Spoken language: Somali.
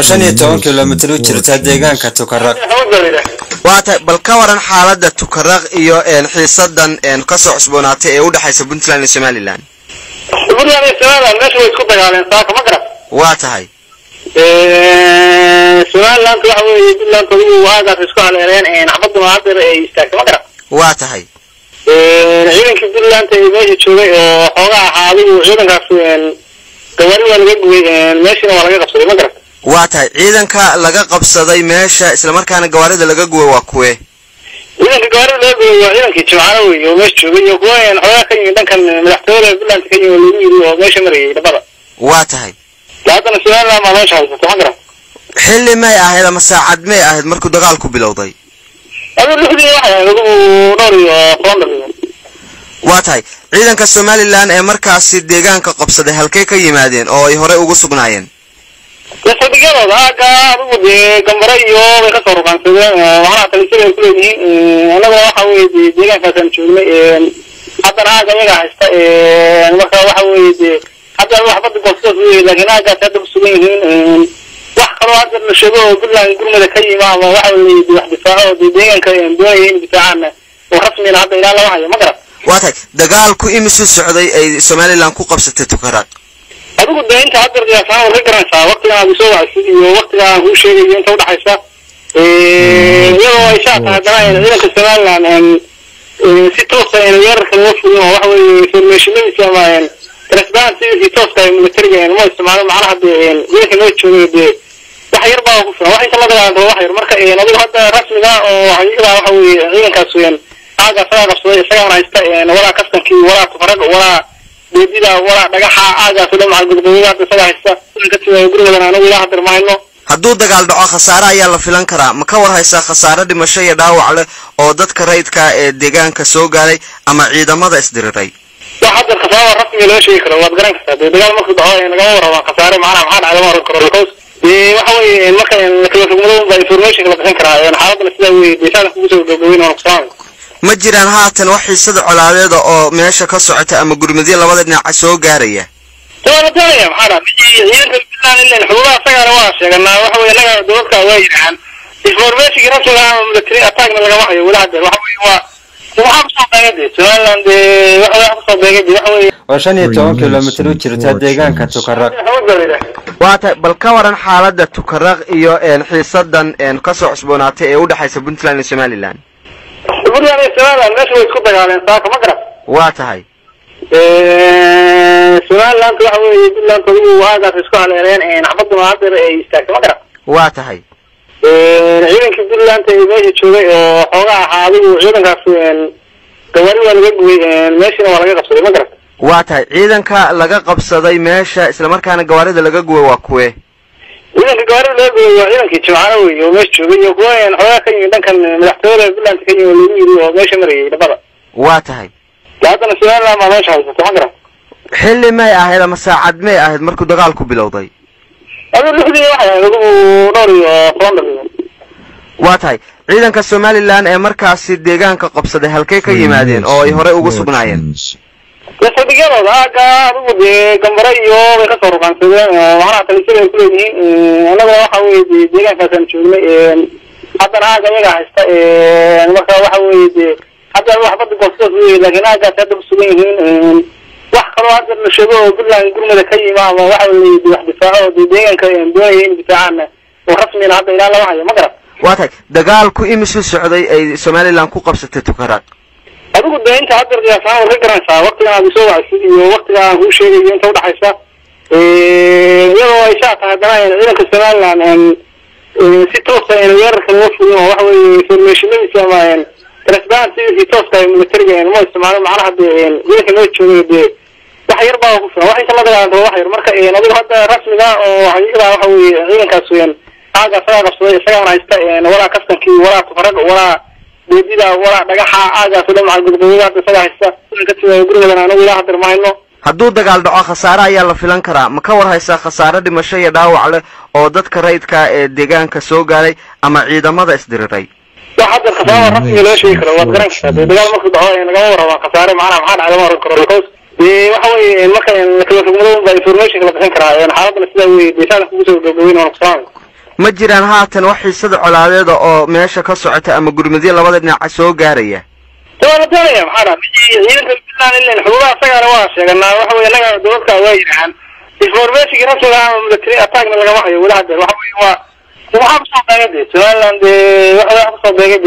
15 kilomitir u jirta deegaanka Tukaraq. waata bal ka waran xaaladda Tukaraq iyo xiisadan ka soo cusboonaatay ee u dhaxaysa Puntland iyo Somaliland. Puntland iyo Somaliland meesha way isku dagaaleen saaka ma garab. waa tahay Somaliland waxa weeye Puntland oo waaga isku haleeleen xabadu maadir ay istaagtay ma garab. waa tahay ciidanka Puntland ee meesha joogay oo xoogaa ahaadu ciidankaas gawaari waa laga gubay meeshana waa laga qabsaday ma garab. waa tahay ciidanka laga qabsaday meesha isla markaana gawaarida laga gubay waa kuwe ciidanka gawaarida laga gubay waa ciidankii Jimcaale weeye oo meesha joogay iyo kuwa xoogaa ka yimid dhankan madaxtooyada Puntland ka yimid lagu yiri oo meesha marayay dhabada. waa tahay laadana Somaliland ma meesha haysto ma garab. xilli may ahayd ama saacad may ahayd markuu dagaalku bilowday. aduu lixdii waxa lagu nooriyo Flanders. waa tahay ciidanka Somaliland ee markaasi deegaanka qabsaday halkee ka yimaadeen oo ay hore ugu sugnaayeen. Sadigada aaga ugu gambara iyo way ka soo ruqansadeen waxa talisay ku leeyihiin anaga waxa weeye deegaankaas joognay haddana aaga iyaga haysta marka waxa weeye hadda wax bad go'soo laakiin aaga hadda ku sugan yihiin wax kale oo hadda la sheego Puntland gurmada ka yimaado waxa weeye wax difaaco deegaanka doonayeen difaacana oo rasmi ah hadda ilaa la hayo ma garab. waa tahay dagaalku imisu socday ay Somaliland ku qabsatay Tukaraq. adigu deynta hadda qiyaasaan oo reference waqtiga aad soo wacay iyo waqtiga aan ku sheegay inta u dhaxaysa iyadoo ay shaqada ciidanka Somaliland si toos ah in yarka loo fuliyo waxa weeye information sameeyeen transparency si toos ah militariga ma isticmaalo macnaha ciidanka loo joogay wax yar baa ku filan wax inta la dagaalamo wax yar marka adigu hadda rasmiga oo xaqiiqada waxa weeye ciidankaas weyn aaga sababay isaga haysta wala kastankii wala Tukaraq wala beedida wala dhagaxa aaga soo macal gudbooyada isaga haysta ka tirada gurmadana anagu ilaa hadda maayno. hadduu dagaal dhaco khasaare ayaa la filan karaa ma ka war haysaa khasaare dhimasho iyo dhaawac leh oo dadka rayidka ee deegaanka soo gaaray ama ciidamada isdiriray. waxa hadda khasaare rasmi loo sheegi karo waad garan kartaa dagaal markuu dhaco naga warrama khasaare macnaha maxaa dhacay ma oran karo waxa weeye marka la kala fogmado baa information la bixin karaa xaaladda sida weeye deegaanka ku soo gabagabeen oo qsaan ma jiraan haatan wax xiisada colaadeeda oo meesha ka socota ama gurmadyo labada dhinac soo gaaraya. toona maxaa ciidanka Puntland ilaa xuduudaha sagana waa sheeganaa waxa weeye naga dowladka waa yiraan information rasmi ah oo military attack laga waxay wala hadda waxa weeye waa waxa soo dagaaday Somaliland waxa soo dagaaday waxa weeye 15 kilomitir u jirta deegaanka Tukaraq. waa tahay bal ka waran xaaladda Tukaraq iyo xiisadan ka soo cusboonaatay ee u dhaxaysa Puntland iyo Somaliland. Puntland iyo Somaliland meesha way isku dagaaleen saaka ma garab. waa tahay Somaliland waxa weeye Puntland oo waaga isku haleeleen xabadu maadir ay istaagtay ma garab. waa tahay ciidanka Puntland ee meesha joogay oo xoogaa ahaadu ciidankaas gawaari waa laga gubay meeshana waa laga qabsaday ma garab. waa tahay ciidanka laga qabsaday meesha isla markaana gawaarida laga gubay waa kuwe ciidanka gawaarida laga gubay waa ciidankii Jimcaale weeye oo meesha joogay iyo kuwa xoogaa ka yimid dhankan madaxtooyada Puntland ka yimid lagu yiri oo meesha marayay dhabada. waa tahay laadana Somaliland ma meesha haysto ma garab. xilli may ahayd ama saacad may ahayd markuu dagaalku bilowday. aduu lixdii waxa lagu nooriyo Flanders. waa tahay ciidanka Somaliland ee markaasi deegaanka qabsaday halkee ka yimaadeen oo ay hore ugu sugnaayeen. sadigada aaga ugu gambara iyo way ka soo ruqansadeen waxa talisay ku leeyihiin anaga waxa weeye deegaankaas joognay haddana aaga iyaga haysta marka waxa weeye hadda wax bad go'soo laakiin aaga hadda ku sugan yihiin wax kale oo hadda la sheego Puntland gurmada ka yimaado waxa weeye wax difaaco deegaanka doonayeen difaacana oo rasmi ah hadda ilaa la hayo ma garab. waa tahay dagaalku imisu socday ay Somaliland ku qabsatay Tukaraq. adigu deynta hadda qiyaasaan oo reference waqtiga aad soo wacay iyo waqtiga aan ku sheegay inta u dhaxaysa iyadoo ay shaqada ciidanka Somaliland si toos ah in yarka loo fuliyo waxa weeye information sameeyeen transparency si toos ah militariga ma isticmaalo macnaha ciidanka loo joogay wax yar baa ku filan wax inta la dagaalamo wax yar marka adigu hadda rasmiga oo xaqiiqada waxa weeye ciidankaas weyn aaga sababay isaga haysta wala kastankii wala Tukaraq wala beedida wala dhagaxa aaga soo macal gudbooyada isaga haysta ka tirada gurmadana anagu ilaa hadda maayno. hadduu dagaal dhaco khasaare ayaa la filan karaa ma ka war haysaa khasaare dhimasho iyo dhaawac leh oo dadka rayidka ee deegaanka soo gaaray ama ciidamada isdiriray. waxa hadda khasaare rasmi loo sheegi karo waad garan kartaa dagaal markuu dhaco naga warrama khasaare macnaha maxaa dhacay ma oran karo waxa weeye marka la kala fogmado baa information la bixin karaa xaaladda sida weeye deegaanka ku soo gabagabeen oo qsaan ma jiraan haatan wax xiisada colaadeeda oo meesha ka socota ama gurmadyo labada dhinac soo gaaraya wala doonaya maxaa ciidanka bilaan ilaa xuduudaha asagana waa sheeganaa waxa weeye laga dowladka waa yiraan information rasmiga ah military attack laga hayo walaal waxa weeye waa waxa soo dagaalay Somaliland waxa soo dagaalay